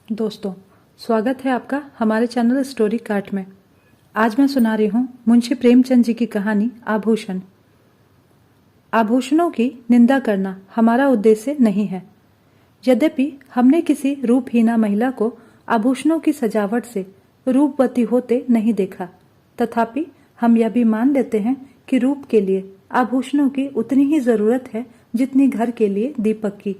दोस्तों, स्वागत है आपका हमारे चैनल स्टोरी कार्ट में। आज मैं सुना रही हूँ मुंशी प्रेमचंद जी की कहानी आभूषण। आभूषणों की निंदा करना हमारा उद्देश्य नहीं है। यद्यपि हमने किसी रूपहीना महिला को आभूषणों की सजावट से रूपवती होते नहीं देखा, तथापि हम यह भी मान लेते हैं कि रूप के लिए आभूषणों की उतनी ही जरूरत है जितनी घर के लिए दीपक की।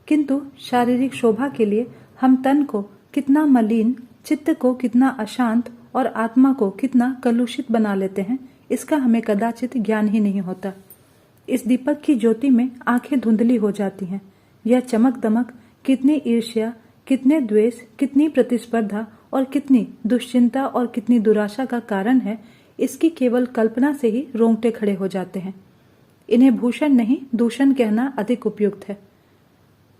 किंतु शारीरिक शोभा के लिए हम तन को कितना मलिन, चित्त को कितना अशांत और आत्मा को कितना कलुषित बना लेते हैं, इसका हमें कदाचित ज्ञान ही नहीं होता। इस दीपक की ज्योति में आंखें धुंधली हो जाती हैं। यह चमक दमक कितनी ईर्ष्या, कितने द्वेष, कितनी प्रतिस्पर्धा और कितनी दुश्चिंता और कितनी दुराशा का कारण है, इसकी केवल कल्पना से ही रोंगटे खड़े हो जाते हैं। इन्हें भूषण नहीं, दूषण कहना अधिक उपयुक्त है।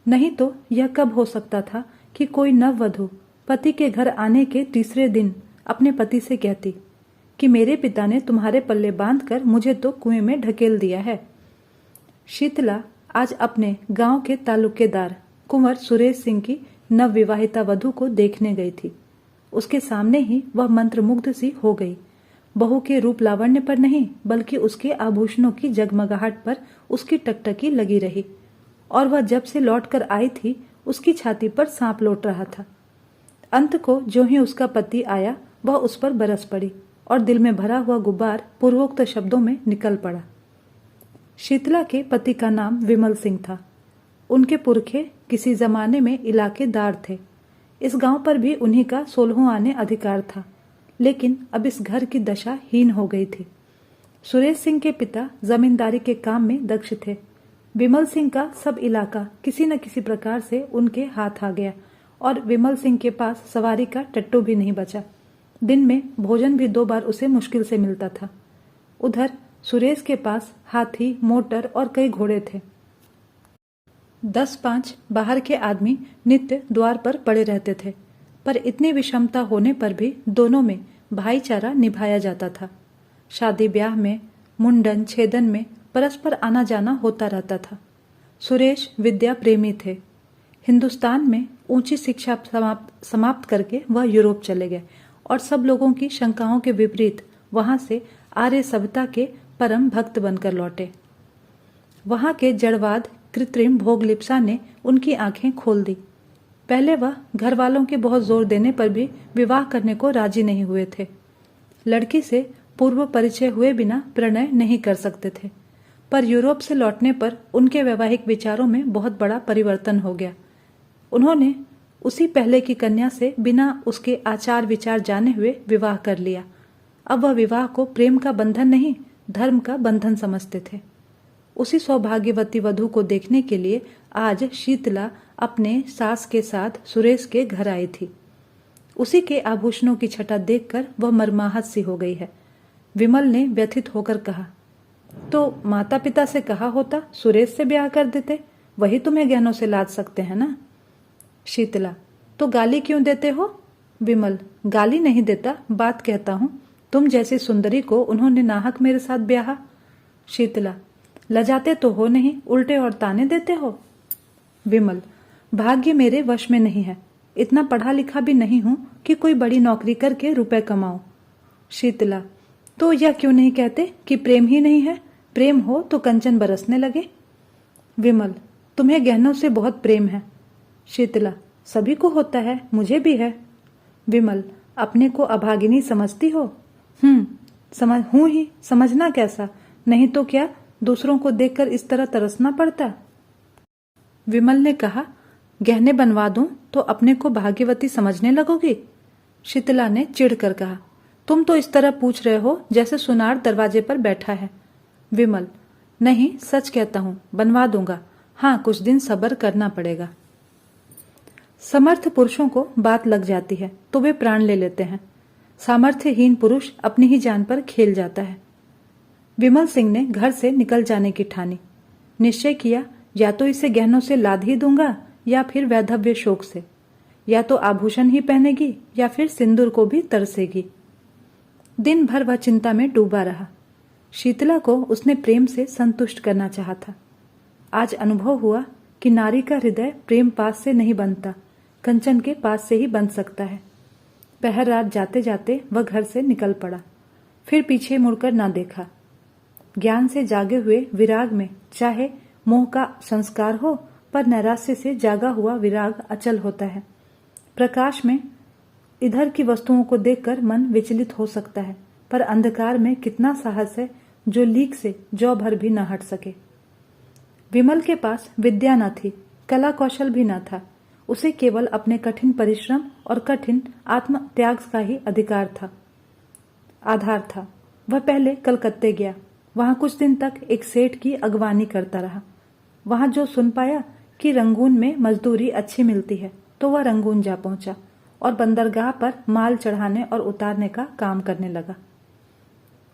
नहीं तो यह कब हो सकता था कि कोई नववधु पति के घर आने के तीसरे दिन अपने पति से कहती कि मेरे पिता ने तुम्हारे पल्ले बांधकर मुझे तो कुएं में ढकेल दिया है। शीतला आज अपने गांव के तालुकेदार कुंवर सुरेश सिंह की नवविवाहिता वधु को देखने गई थी। उसके सामने ही वह मंत्रमुग्ध सी हो गई। बहू के रूप लावण्य पर नहीं, बल्कि उसके आभूषणों की जगमगाहट पर उसकी टकटकी लगी रही, और वह जब से लौटकर आई थी उसकी छाती पर सांप लौट रहा था। अंत को जो ही उसका पति आया, वह उस पर बरस पड़ी और दिल में भरा हुआ गुब्बार पूर्वोक्त शब्दों में निकल पड़ा। शीतला के पति का नाम विमल सिंह था। उनके पुरखे किसी जमाने में इलाकेदार थे। इस गांव पर भी उन्हीं का 16वां आने अधिकार था, लेकिन अब इस घर की दशा हीन हो गई थी। सुरेश सिंह के पिता जमींदारी के काम में दक्ष थे। विमल सिंह का सब इलाका किसी न किसी प्रकार से उनके हाथ आ गया और विमल सिंह के पास सवारी का टट्टू भी नहीं बचा। दिन में भोजन भी 2 बार उसे मुश्किल से मिलता था। उधर सुरेश के पास हाथी, मोटर और कई घोड़े थे। 10-5 बाहर के आदमी नित्य द्वार पर पड़े रहते थे, पर इतनी विषमता होने पर भी दोनों में भाईचारा निभाया जाता था। शादी ब्याह में, मुंडन छेदन में परस्पर आना जाना होता रहता था। सुरेश विद्या प्रेमी थे। हिंदुस्तान में ऊंची शिक्षा समाप्त करके वह यूरोप चले गए और सब लोगों की शंकाओं के विपरीत वहां से आर्य सभ्यता के परम भक्त बनकर लौटे। वहां के जड़वाद, कृत्रिम भोगलिप्सा ने उनकी आंखें खोल दी। पहले वह घर वालों के बहुत जोर देने पर भी विवाह करने को राजी नहीं हुए थे। लड़की से पूर्व परिचय हुए बिना प्रणय नहीं कर सकते थे, पर यूरोप से लौटने पर उनके वैवाहिक विचारों में बहुत बड़ा परिवर्तन हो गया। उन्होंने उसी पहले की कन्या से बिना उसके आचार विचार जाने हुए विवाह कर लिया। अब वह विवाह को प्रेम का बंधन नहीं, धर्म का बंधन समझते थे। उसी सौभाग्यवती वधु को देखने के लिए आज शीतला अपने सास के साथ सुरेश के घर आई थी। उसी के आभूषणों की छटा देखकर वह मर्माहत सी हो गई है। विमल ने व्यथित होकर कहा, तो माता पिता से कहा होता सुरेश से ब्याह कर देते, वही तुम्हें गहनों से लाद सकते हैं ना। शीतला, तो गाली क्यों देते हो? विमल, गाली नहीं देता, बात कहता हूं। तुम जैसी सुंदरी को उन्होंने नाहक मेरे साथ ब्याहा। शीतला, लजाते तो हो नहीं, उल्टे और ताने देते हो। विमल, भाग्य मेरे वश में नहीं है। इतना पढ़ा लिखा भी नहीं हूं कि कोई बड़ी नौकरी करके रुपए कमाऊं। शीतला, तो यह क्यों नहीं कहते कि प्रेम ही नहीं है? प्रेम हो तो कंचन बरसने लगे। विमल, तुम्हें गहनों से बहुत प्रेम है। शीतला, सभी को होता है, मुझे भी है। विमल, अपने को अभागिनी समझती हो? समझ हूं ही, समझना कैसा, नहीं तो क्या दूसरों को देखकर इस तरह तरसना पड़ता। विमल ने कहा, गहने बनवा दूं तो अपने को भाग्यवती समझने लगोगी। शीतला ने चिढ़कर कहा, तुम तो इस तरह पूछ रहे हो जैसे सुनार दरवाजे पर बैठा है। विमल, नहीं, सच कहता हूं, बनवा दूंगा। हाँ, कुछ दिन सब्र करना पड़ेगा। समर्थ पुरुषों को बात लग जाती है तो वे प्राण ले लेते हैं। सामर्थ्यहीन पुरुष अपनी ही जान पर खेल जाता है। विमल सिंह ने घर से निकल जाने की ठानी। निश्चय किया, या तो इसे गहनों से लाद ही दूंगा या फिर वैधव्य शोक से। या तो आभूषण ही पहनेगी या फिर सिंदूर को भी तरसेगी। दिन भर वह चिंता में डूबा रहा। शीतला को उसने प्रेम से संतुष्ट करना चाहा था। आज अनुभव हुआ कि नारी का हृदय प्रेम पास से नहीं बनता, कंचन के पास से ही बन सकता है। पहर रात जाते जाते वह घर से निकल पड़ा, फिर पीछे मुड़कर ना देखा। ज्ञान से जागे हुए विराग में चाहे मोह का संस्कार हो, पर नैराश्य से जागा हुआ विराग अचल होता है। प्रकाश में इधर की वस्तुओं को देखकर मन विचलित हो सकता है, पर अंधकार में कितना साहस है जो लीक से जौ भर भी न हट सके। विमल के पास विद्या न थी, कला कौशल भी न था। उसे केवल अपने कठिन परिश्रम और कठिन आत्म त्याग का ही आधार था। वह पहले कलकत्ते गया, वहां कुछ दिन तक एक सेठ की अगवानी करता रहा। वहां जो सुन पाया कि रंगून में मजदूरी अच्छी मिलती है, तो वह रंगून जा पहुंचा और बंदरगाह पर माल चढ़ाने और उतारने का काम करने लगा।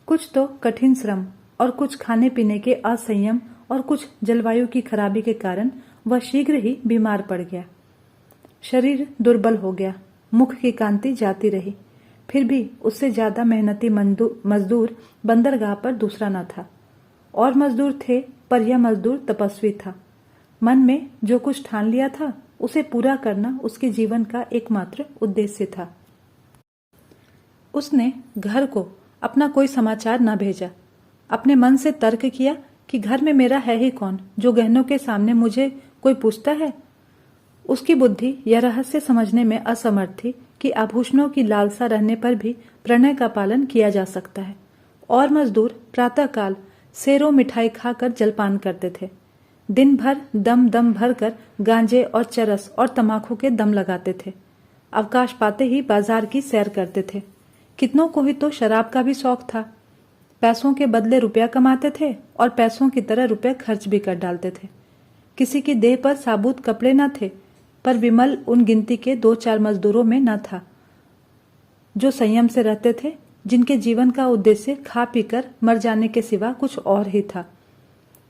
कुछ तो कठिन श्रम और कुछ खाने पीने के असंयम और कुछ जलवायु की खराबी के कारण वह शीघ्र ही बीमार पड़ गया। शरीर दुर्बल हो गया, मुख की कांति जाती रही। फिर भी उससे ज्यादा मेहनती मजदूर बंदरगाह पर दूसरा न था। और मजदूर थे, पर यह मजदूर तपस्वी था। मन में जो कुछ ठान लिया था उसे पूरा करना उसके जीवन का एकमात्र उद्देश्य था। उसने घर को अपना कोई समाचार न भेजा। अपने मन से तर्क किया कि घर में मेरा है ही कौन जो गहनों के सामने मुझे कोई पूछता है। उसकी बुद्धि यह रहस्य समझने में असमर्थ थी कि आभूषणों की लालसा रहने पर भी प्रणय का पालन किया जा सकता है। और मजदूर प्रातःकाल सेरो मिठाई खाकर जलपान करते थे। दिन भर दम भरकर गांजे और चरस और तमाकू के दम लगाते थे। अवकाश पाते ही बाजार की सैर करते थे। कितनों को ही तो शराब का भी शौक था। पैसों के बदले रुपया कमाते थे और पैसों की तरह रुपया खर्च भी कर डालते थे। किसी की देह पर साबुत कपड़े न थे, पर विमल उन गिनती के 2-4 मजदूरों में न था जो संयम से रहते थे, जिनके जीवन का उद्देश्य खा पीकर मर जाने के सिवा कुछ और ही था।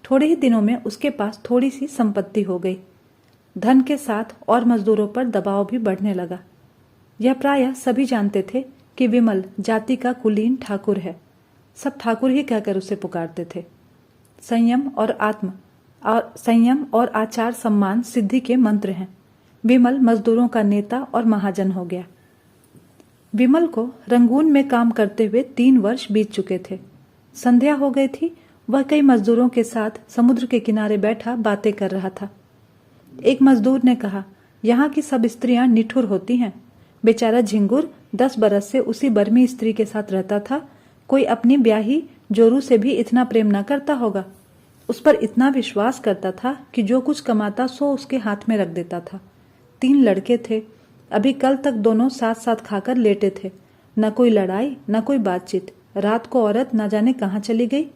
थोड़े ही दिनों में उसके पास थोड़ी सी संपत्ति हो गई। धन के साथ और मजदूरों पर दबाव भी बढ़ने लगा। यह प्रायः सभी जानते थे कि विमल जाति का कुलीन ठाकुर है। सब ठाकुर ही कहकर उसे पुकारते थे। संयम और आचार सम्मान सिद्धि के मंत्र हैं। विमल मजदूरों का नेता और महाजन हो गया। विमल को रंगून में काम करते हुए 3 वर्ष बीत चुके थे। संध्या हो गई थी। वह कई मजदूरों के साथ समुद्र के किनारे बैठा बातें कर रहा था। एक मजदूर ने कहा, यहाँ की सब स्त्रियां निठुर होती हैं। बेचारा झिंगुर 10 बरस से उसी बर्मी स्त्री के साथ रहता था। कोई अपनी ब्याही जोरू से भी इतना प्रेम न करता होगा। उस पर इतना विश्वास करता था कि जो कुछ कमाता सो उसके हाथ में रख देता था। 3 लड़के थे। अभी कल तक दोनों साथ साथ खाकर लेटे थे। न कोई लड़ाई, न कोई बातचीत। रात को औरत न जाने कहाँ चली गई,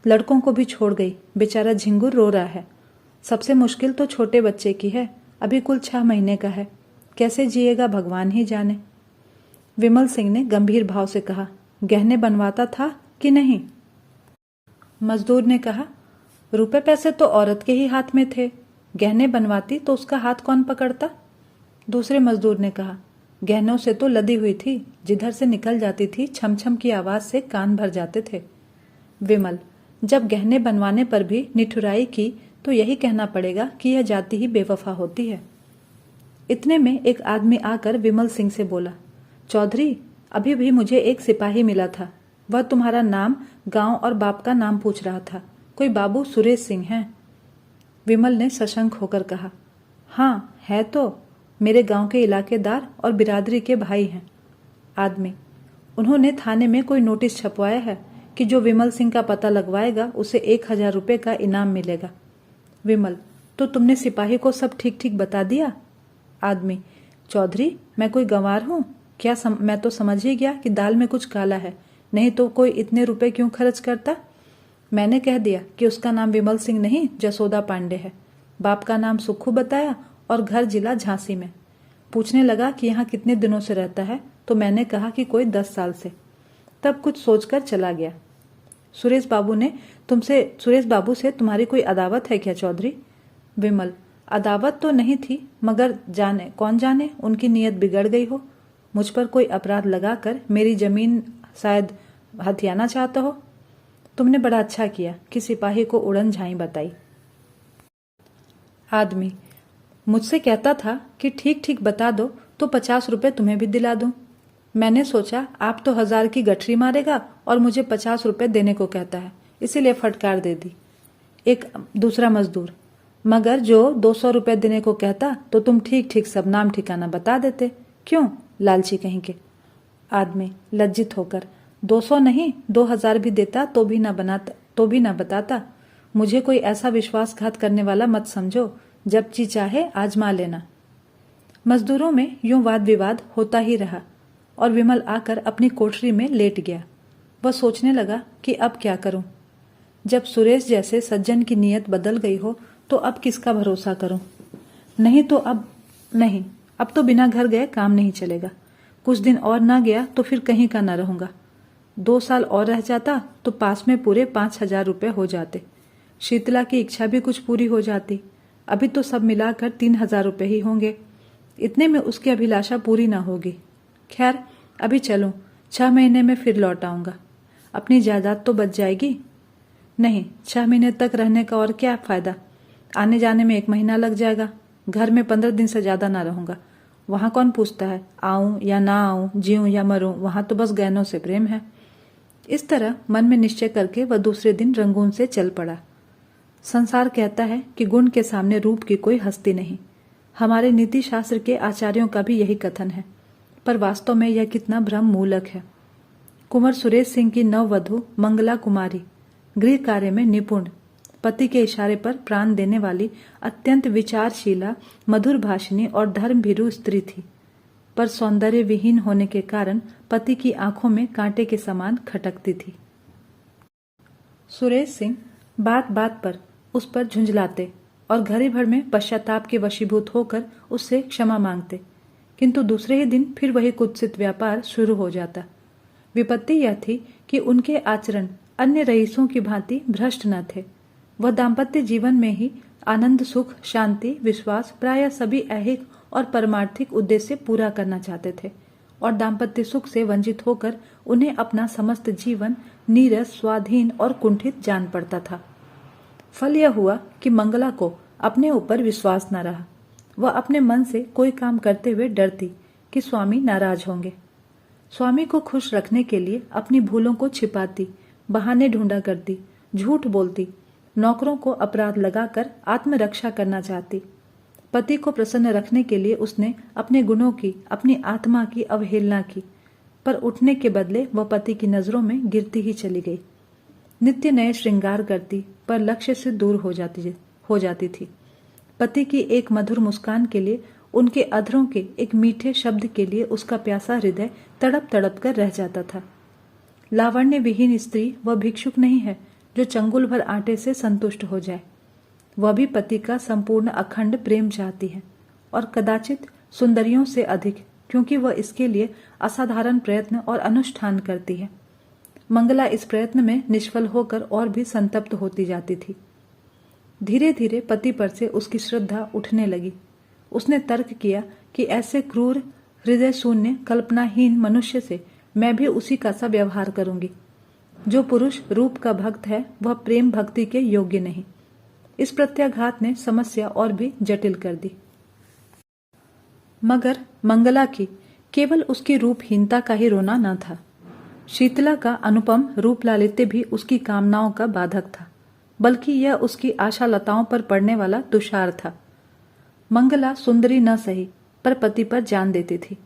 लड़कों को भी छोड़ गई। बेचारा झिंगुर रो रहा है। सबसे मुश्किल तो छोटे बच्चे की है, अभी कुल 6 महीने का है। कैसे जिएगा भगवान ही जाने। विमल सिंह ने गंभीर भाव से कहा, गहने बनवाता था कि नहीं? मजदूर ने कहा, रुपए पैसे तो औरत के ही हाथ में थे, गहने बनवाती तो उसका हाथ कौन पकड़ता? दूसरे मजदूर ने कहा, गहनों से तो लदी हुई थी, जिधर से निकल जाती थी छम छम की आवाज से कान भर जाते थे। विमल, जब गहने बनवाने पर भी निठुराई की तो यही कहना पड़ेगा कि यह जाति ही बेवफा होती है। इतने में एक आदमी आकर विमल सिंह से बोला, चौधरी, अभी भी मुझे एक सिपाही मिला था। वह तुम्हारा नाम, गांव और बाप का नाम पूछ रहा था। कोई बाबू सुरेश सिंह हैं? विमल ने सशंक होकर कहा, हाँ है तो, मेरे गांव के इलाकेदार और बिरादरी के भाई हैं। आदमी, उन्होंने थाने में कोई नोटिस छपवाया है कि जो विमल सिंह का पता लगवाएगा उसे 1000 रुपये का इनाम मिलेगा। विमल, तो तुमने सिपाही को सब ठीक ठीक बता दिया? आदमी, चौधरी, मैं कोई गंवार हूँ क्या? मैं तो समझ ही गया कि दाल में कुछ काला है, नहीं तो कोई इतने रुपए क्यों खर्च करता। मैंने कह दिया कि उसका नाम विमल सिंह नहीं जसोदा पांडे है। बाप का नाम सुक्खू बताया और घर जिला झांसी में। पूछने लगा कि यहाँ कितने दिनों से रहता है, तो मैंने कहा कि कोई 10 साल से। तब कुछ सोचकर चला गया। सुरेश बाबू से तुम्हारी कोई अदावत है क्या चौधरी? विमल, अदावत तो नहीं थी, मगर कौन जाने उनकी नीयत बिगड़ गई हो। मुझ पर कोई अपराध लगाकर मेरी जमीन शायद हथियाना चाहता हो। तुमने बड़ा अच्छा किया कि सिपाही को उड़न झाई बताई। आदमी, मुझसे कहता था कि ठीक ठीक बता दो तो 50 रुपए तुम्हें भी दिला दूं। मैंने सोचा आप तो 1000 की गठरी मारेगा और मुझे 50 रुपए देने को कहता है, इसीलिए फटकार दे दी। एक दूसरा मजदूर, मगर जो 200 रुपए देने को कहता तो तुम ठीक ठीक सब नाम ठिकाना बता देते, क्यों लालची कहीं के। आदमी लज्जित होकर, 200 नहीं 2000 भी देता तो भी ना बताता। मुझे कोई ऐसा विश्वासघात करने वाला मत समझो, जब जी चाहे आजमा लेना। मजदूरों में यूं वाद विवाद होता ही रहा और विमल आकर अपनी कोठरी में लेट गया। वह सोचने लगा कि अब क्या करूं। जब सुरेश जैसे सज्जन की नीयत बदल गई हो तो अब किसका भरोसा करूं। अब तो बिना घर गए काम नहीं चलेगा। कुछ दिन और ना गया तो फिर कहीं का ना रहूंगा। 2 साल और रह जाता तो पास में पूरे 5000 रुपए हो जाते। शीतला की इच्छा भी कुछ पूरी हो जाती। अभी तो सब मिलाकर 3000 रुपए ही होंगे। इतने में उसकी अभिलाषा पूरी ना होगी। खैर अभी चलूं, 6 महीने में फिर लौट आऊंगा। अपनी जायदाद तो बच जाएगी। नहीं, 6 महीने तक रहने का और क्या फायदा। आने जाने में 1 महीना लग जाएगा। घर में 15 दिन से ज्यादा ना रहूंगा। वहां कौन पूछता है आऊं या ना आऊं, जीऊं या मरूं, वहां तो बस गहनों से प्रेम है। इस तरह मन में निश्चय करके वह दूसरे दिन रंगून से चल पड़ा। संसार कहता है कि गुण के सामने रूप की कोई हस्ती नहीं। हमारे नीति शास्त्र के आचार्यों का भी यही कथन है, पर वास्तव में यह कितना भ्रम मूलक है। कुंवर सुरेश सिंह की नववधु मंगला कुमारी गृह कार्य में निपुण, पति के इशारे पर प्राण देने वाली, अत्यंत विचारशीला, मधुर भाषिणी और धर्मभीरू स्त्री थी, पर सौंदर्य विहीन होने के कारण पति की आंखों में कांटे के समान खटकती थी। सुरेश सिंह बात बात पर उस पर झुंझलाते और घड़ी भर में पश्चाताप के वशीभूत होकर उससे क्षमा मांगते, किंतु दूसरे ही दिन फिर वही कुत्सित व्यापार शुरू हो जाता। विपत्ति यह थी कि उनके आचरण अन्य रईसों की भांति भ्रष्ट न थे। वह दाम्पत्य जीवन में ही आनंद, सुख, शांति, विश्वास, प्रायः सभी ऐहिक और परमार्थिक उद्देश्य पूरा करना चाहते थे और दाम्पत्य सुख से वंचित होकर उन्हें अपना समस्त जीवन नीरस, स्वाधीन और कुंठित जान पड़ता था। फल यह हुआ कि मंगला को अपने ऊपर विश्वास न रहा। वह अपने मन से कोई काम करते हुए डरती कि स्वामी नाराज होंगे। स्वामी को खुश रखने के लिए अपनी भूलों को छिपाती, बहाने ढूंढा करती, झूठ बोलती, नौकरों को अपराध लगाकर आत्मरक्षा करना चाहती। पति को प्रसन्न रखने के लिए उसने अपने गुणों की, अपनी आत्मा की अवहेलना की, पर उठने के बदले वह पति की नजरों में गिरती ही चली गई। नित्य नए श्रृंगार करती, पर लक्ष्य से दूर हो जाती थी। पति की एक मधुर मुस्कान के लिए, उनके अधरों के एक मीठे शब्द के लिए उसका प्यासा हृदय तड़प तड़प कर रह जाता था। लावण्य विहीन स्त्री वह भिक्षुक नहीं है जो चंगुल भर आटे से संतुष्ट हो जाए। वह भी पति का संपूर्ण अखंड प्रेम चाहती है, और कदाचित सुंदरियों से अधिक, क्योंकि वह इसके लिए असाधारण प्रयत्न और अनुष्ठान करती है। मंगला इस प्रयत्न में निष्फल होकर और भी संतप्त होती जाती थी। धीरे धीरे पति पर से उसकी श्रद्धा उठने लगी। उसने तर्क किया कि ऐसे क्रूर, हृदय शून्य, कल्पनाहीन मनुष्य से मैं भी उसी का सा व्यवहार करूंगी। जो पुरुष रूप का भक्त है वह प्रेम भक्ति के योग्य नहीं। इस प्रत्याघात ने समस्या और भी जटिल कर दी। मगर मंगला की केवल उसकी रूपहीनता का ही रोना न था। शीतला का अनुपम रूप लालित्य भी उसकी कामनाओं का बाधक था, बल्कि यह उसकी आशालताओं पर पड़ने वाला तुषार था। मंगला सुंदरी न सही, पर पति पर जान देती थी।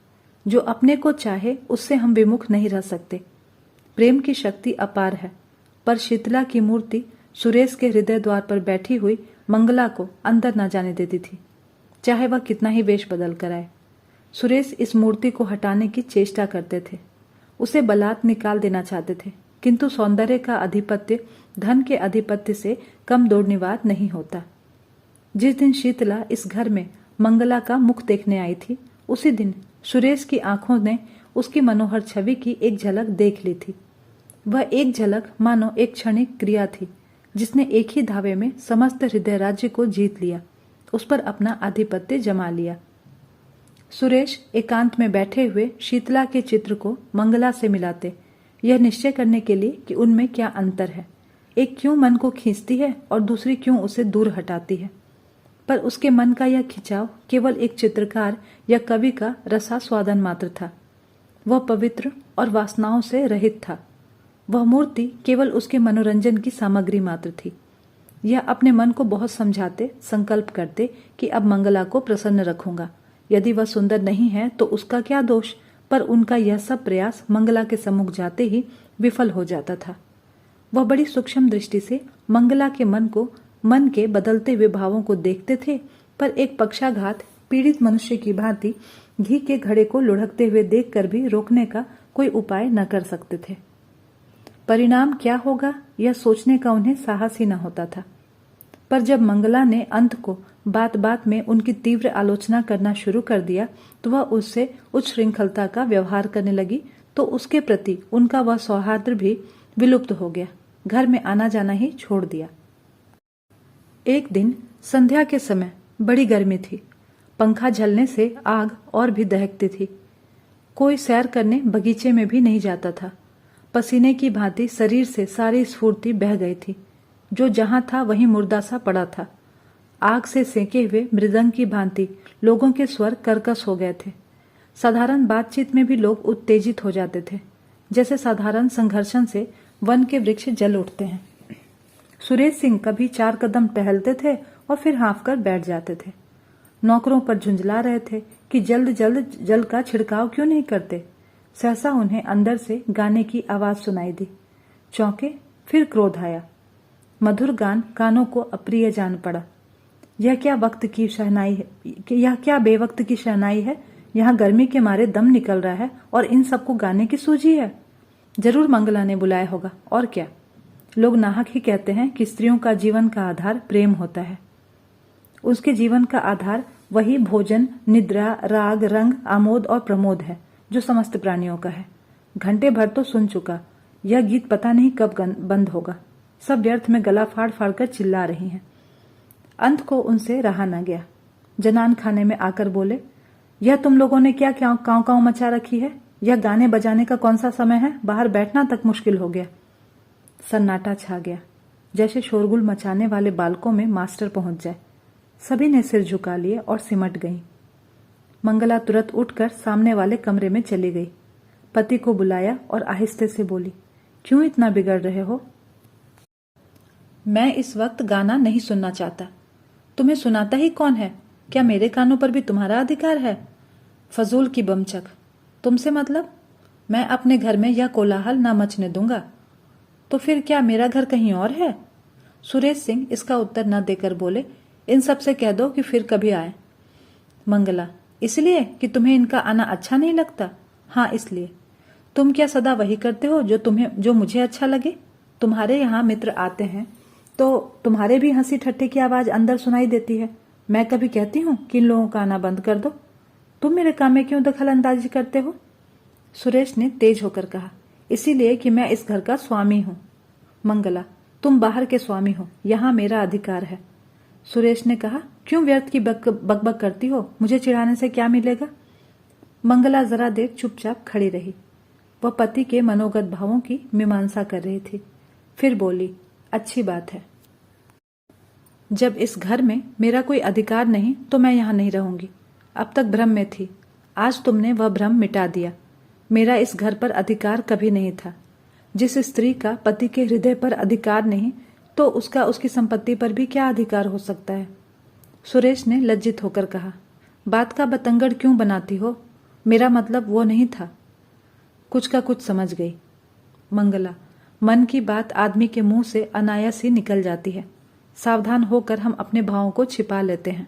जो अपने को चाहे उससे हम विमुख नहीं रह सकते। प्रेम की शक्ति अपार है, पर शीतला की मूर्ति सुरेश के हृदय द्वार पर बैठी हुई मंगला को अंदर न जाने देती थी, चाहे वह कितना ही वेश बदल कर आए। सुरेश इस मूर्ति को हटाने की चेष्टा करते थे, उसे बलात् निकाल देना चाहते थे, किंतु सौंदर्य का अधिपत्य धन के अधिपत्य से कम दुर्निवार नहीं होता। जिस दिन शीतला इस घर में मंगला का मुख देखने आई थी, उसी दिन सुरेश की आंखों ने उसकी मनोहर छवि की एक झलक देख ली थी। वह एक झलक मानो एक क्षणिक क्रिया थी, जिसने एक ही धावे में समस्त हृदय राज्य को जीत लिया, उस पर अपना आधिपत्य जमा लिया। सुरेश एकांत में बैठे हुए शीतला के चित्र को मंगला से मिलाते, यह निश्चय करने के लिए कि उनमें क्या अंतर है, एक क्यों मन को खींचती है और दूसरी क्यों उसे दूर हटाती है। पर उसके मन का यह खिंचाव केवल एक चित्रकार या कवि का रसास्वादन मात्र था। वह पवित्र और वासनाओं से रहित था। वह मूर्ति केवल उसके मनोरंजन की सामग्री मात्र थी। यह अपने मन को बहुत समझाते, संकल्प करते कि अब मंगला को प्रसन्न रखूंगा। यदि वह सुंदर नहीं है तो उसका क्या दोष, पर उनका यह सब प्रयास मंगला के सम्मुख जाते ही विफल हो जाता था। वह बड़ी सूक्ष्म दृष्टि से मंगला के मन के बदलते हुए भावों को देखते थे, पर एक पक्षाघात पीड़ित मनुष्य की भांति घी के घड़े को लुढ़कते हुए देखकर भी रोकने का कोई उपाय न कर सकते थे। परिणाम क्या होगा यह सोचने का उन्हें साहस ही न होता था। पर जब मंगला ने अंत को बात बात में उनकी तीव्र आलोचना करना शुरू कर दिया तो वह उससे उच्च श्रृंखलता का व्यवहार करने लगी, तो उसके प्रति उनका वह सौहार्द भी विलुप्त हो गया। घर में आना जाना ही छोड़ दिया। एक दिन संध्या के समय बड़ी गर्मी थी। पंखा झलने से आग और भी दहकती थी। कोई सैर करने बगीचे में भी नहीं जाता था। पसीने की भांति शरीर से सारी स्फूर्ति बह गई थी। जो जहां था वहीं मुर्दा सा पड़ा था। आग से सेके हुए मृदंग की भांति लोगों के स्वर कर्कश हो गए थे। साधारण बातचीत में भी लोग उत्तेजित हो जाते थे, जैसे साधारण संघर्षण से वन के वृक्ष जल उठते हैं। सुरेश सिंह कभी 4 कदम टहलते थे और फिर हाँफ कर बैठ जाते थे। नौकरों पर झुंझला रहे थे कि जल्द जल्द जल का छिड़काव क्यों नहीं करते। सहसा उन्हें अंदर से गाने की आवाज सुनाई दी। चौंके, फिर क्रोध आया। मधुर गान कानों को अप्रिय जान पड़ा। यह क्या वक्त की शहनाई है, यह क्या बेवक्त की शहनाई है। यहाँ गर्मी के मारे दम निकल रहा है और इन सबको गाने की सूझी है। जरूर मंगला ने बुलाया होगा, और क्या। लोग नाहक ही कहते हैं कि स्त्रियों का जीवन का आधार प्रेम होता है। उसके जीवन का आधार वही भोजन, निद्रा, राग, रंग, आमोद और प्रमोद है जो समस्त प्राणियों का है। घंटे भर तो सुन चुका, यह गीत पता नहीं कब बंद होगा। सब व्यर्थ में गला फाड़ फाड़ कर चिल्ला रही हैं। अंत को उनसे रहा न गया। जनान खाने में आकर बोले, यह तुम लोगों ने क्या क्या कांव कांव मचा रखी है। यह गाने बजाने का कौन सा समय है। बाहर बैठना तक मुश्किल हो गया। सन्नाटा छा गया, जैसे शोरगुल मचाने वाले बालकों में मास्टर पहुंच जाए। सभी ने सिर झुका लिए और सिमट गईं। मंगला तुरंत उठकर सामने वाले कमरे में चली गई। पति को बुलाया और आहिस्ते से बोली, क्यों इतना बिगड़ रहे हो। मैं इस वक्त गाना नहीं सुनना चाहता। तुम्हें सुनाता ही कौन है। क्या मेरे कानों पर भी तुम्हारा अधिकार है। फजूल की बमचक। तुमसे मतलब। मैं अपने घर में यह कोलाहल ना मचने दूंगा। तो फिर क्या मेरा घर कहीं और है। सुरेश सिंह इसका उत्तर न देकर बोले, इन सब से कह दो कि फिर कभी आए। मंगला, इसलिए कि तुम्हें इनका आना अच्छा नहीं लगता। हाँ, इसलिए। तुम क्या सदा वही करते हो जो मुझे अच्छा लगे। तुम्हारे यहाँ मित्र आते हैं तो तुम्हारे भी हंसी ठट्टे की आवाज अंदर सुनाई देती है। मैं कभी कहती हूँ कि इन लोगों का आना बंद कर दो। तुम मेरे काम में क्यों दखल अंदाजी करते हो। सुरेश ने तेज होकर कहा, इसीलिए कि मैं इस घर का स्वामी हूँ। मंगला, तुम बाहर के स्वामी हो, यहाँ मेरा अधिकार है। सुरेश ने कहा, क्यों व्यर्थ की बकबक करती हो। मुझे चिढ़ाने से क्या मिलेगा। मंगला जरा देर चुपचाप खड़ी रही। वह पति के मनोगत भावों की मीमांसा कर रही थी। फिर बोली, अच्छी बात है। जब इस घर में मेरा कोई अधिकार नहीं तो मैं यहाँ नहीं रहूंगी। अब तक भ्रम में थी, आज तुमने वह भ्रम मिटा दिया। मेरा इस घर पर अधिकार कभी नहीं था। जिस स्त्री का पति के हृदय पर अधिकार नहीं तो उसका उसकी संपत्ति पर भी क्या अधिकार हो सकता है। सुरेश ने लज्जित होकर कहा, बात का बतंगड़ क्यों बनाती हो। मेरा मतलब वो नहीं था। कुछ का कुछ समझ गई। मंगला, मन की बात आदमी के मुंह से अनायास ही निकल जाती है। सावधान होकर हम अपने भावों को छिपा लेते हैं।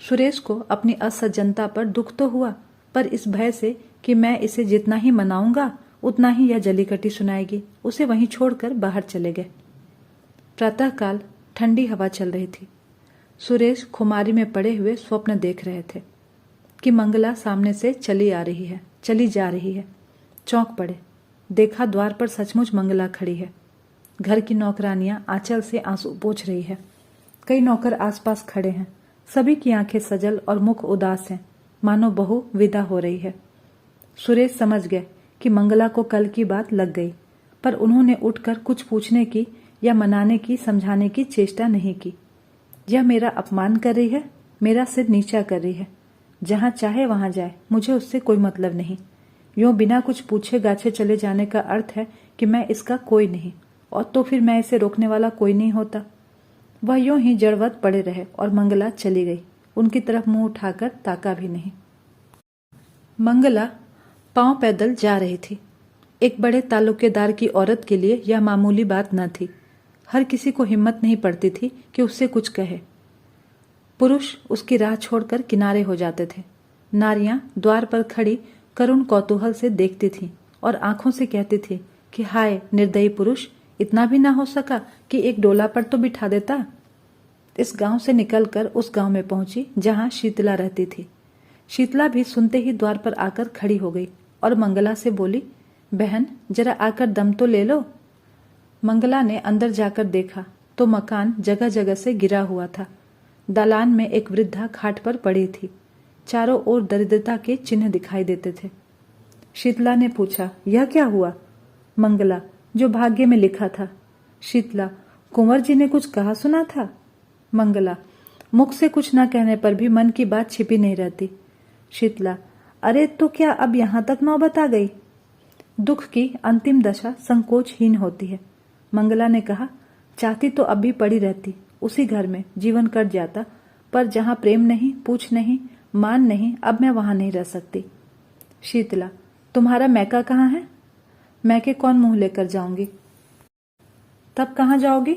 सुरेश को अपनी असज्जनता पर दुख तो हुआ, पर इस भय से कि मैं इसे जितना ही मनाऊंगा उतना ही यह जलीकटी सुनाएगी, उसे वहीं छोड़कर बाहर चले गए। प्रातःकाल ठंडी हवा चल रही थी। सुरेश खुमारी में पड़े हुए स्वप्न देख रहे थे कि मंगला सामने से चली जा रही है। चौंक पड़े। देखा द्वार पर सचमुच मंगला खड़ी है। घर की नौकरानियां आंचल से आंसू पोंछ रही है। कई नौकर आसपास खड़े हैं। सभी की आंखें सजल और मुख उदास हैं, मानो बहू विदा हो रही है। सुरेश समझ गए कि मंगला को कल की बात लग गई, पर उन्होंने उठकर कुछ पूछने की या मनाने की, समझाने की चेष्टा नहीं की। यह मेरा अपमान कर रही है, मेरा सिर नीचा कर रही है। जहां चाहे वहां जाए, मुझे उससे कोई मतलब नहीं। यूं बिना कुछ पूछे गाछे चले जाने का अर्थ है कि मैं इसका कोई नहीं, और तो फिर मैं इसे रोकने वाला कोई नहीं होता। वह यूं ही जड़वत पड़े रहे और मंगला चली गई। उनकी तरफ मुंह उठाकर ताका भी नहीं। मंगला पांव पैदल जा रही थी। एक बड़े ताल्लुकेदार की औरत के लिए यह मामूली बात न थी। हर किसी को हिम्मत नहीं पड़ती थी कि उससे कुछ कहे। पुरुष उसकी राह छोड़कर किनारे हो जाते थे। नारियां द्वार पर खड़ी करुण कौतूहल से देखती थीं और आंखों से कहती थी कि हाय निर्दयी पुरुष, इतना भी ना हो सका कि एक डोला पर तो बिठा देता। इस गांव से निकलकर उस गांव में पहुंची जहां शीतला रहती थी। शीतला भी सुनते ही द्वार पर आकर खड़ी हो गई और मंगला से बोली, बहन जरा आकर दम तो ले लो। मंगला ने अंदर जाकर देखा तो मकान जगह जगह से गिरा हुआ था। दालान में एक वृद्धा खाट पर पड़ी थी। चारों ओर दरिद्रता के चिन्ह दिखाई देते थे। शीतला ने पूछा, यह क्या हुआ? मंगला, जो भाग्य में लिखा था। शीतला, कुंवर जी ने कुछ कहा सुना था? मंगला, मुख से कुछ न कहने पर भी मन की बात छिपी नहीं रहती। शीतला, अरे तो क्या अब यहां तक नौबत आ गई? दुख की अंतिम दशा संकोचहीन होती है। मंगला ने कहा, चाहती तो अब भी पड़ी रहती, उसी घर में जीवन कट जाता, पर जहां प्रेम नहीं, पूछ नहीं, मान नहीं, अब मैं वहां नहीं रह सकती। शीतला, तुम्हारा मैका कहाँ है? मैके कौन मुंह लेकर जाऊंगी? तब कहाँ जाओगी?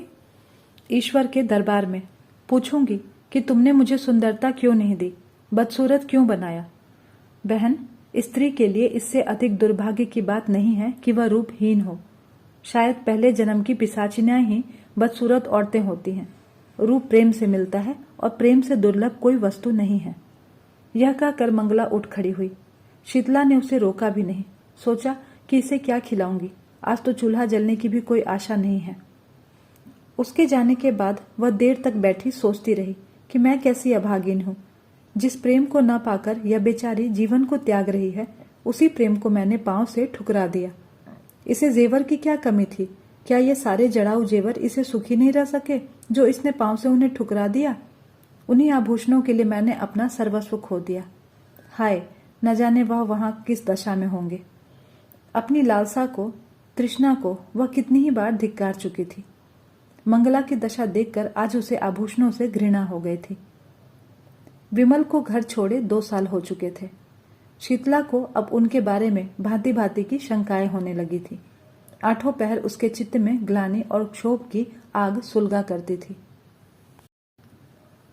ईश्वर के दरबार में। पूछूंगी कि तुमने मुझे सुंदरता क्यों नहीं दी, बदसूरत क्यों बनाया। बहन, स्त्री के लिए इससे अधिक दुर्भाग्य की बात नहीं है कि वह रूपहीन हो। शायद पहले जन्म की पिशाचिनियां ही बदसूरत औरतें होती हैं। रूप प्रेम से मिलता है और प्रेम से दुर्लभ कोई वस्तु नहीं है। यह कहकर मंगला उठ खड़ी हुई। शीतला ने उसे रोका भी नहीं। सोचा कि इसे क्या खिलाऊंगी, आज तो चूल्हा जलने की भी कोई आशा नहीं है। उसके जाने के बाद वह देर तक बैठी सोचती रही कि मैं कैसी अभागिन हूं। जिस प्रेम को न पाकर यह बेचारी जीवन को त्याग रही है, उसी प्रेम को मैंने पांव से ठुकरा दिया। इसे जेवर की क्या कमी थी? क्या ये सारे जड़ाऊ जेवर इसे सुखी नहीं रह सके जो इसने पांव से उन्हें ठुकरा दिया? उन्हीं आभूषणों के लिए मैंने अपना सर्वस्व खो दिया। हाय, न जाने वह वहां किस दशा में होंगे। अपनी लालसा को, तृष्णा को वह कितनी ही बार धिक्कार चुकी थी। मंगला की दशा देखकर आज उसे आभूषणों से घृणा हो गई थी। विमल को घर छोड़े 2 साल हो चुके थे। शीतला को अब उनके बारे में भांति भांति की शंकाएं होने लगी थी। आठों पहर उसके चित्त में ग्लानि और क्षोभ की आग सुलगा करती थी।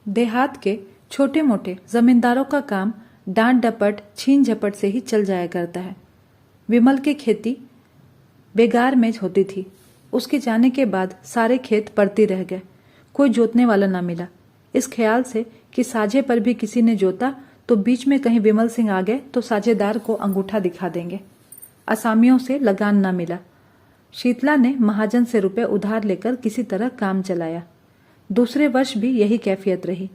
देहात के छोटे मोटे जमींदारों का काम डांट डपट छीन झपट से ही चल जाया करता है। विमल की खेती बेगार में होती थी। उसके जाने के बाद सारे खेत पड़ते रह गए। कोई जोतने वाला ना मिला। इस ख्याल से कि साझे पर भी किसी ने जोता तो बीच में कहीं विमल सिंह आ गए तो साझेदार को अंगूठा दिखा देंगे। असामियों से लगान ना मिला। शीतला ने महाजन से रुपए उधार लेकर किसी तरह काम चलाया। दूसरे वर्ष भी यही कैफियत रही।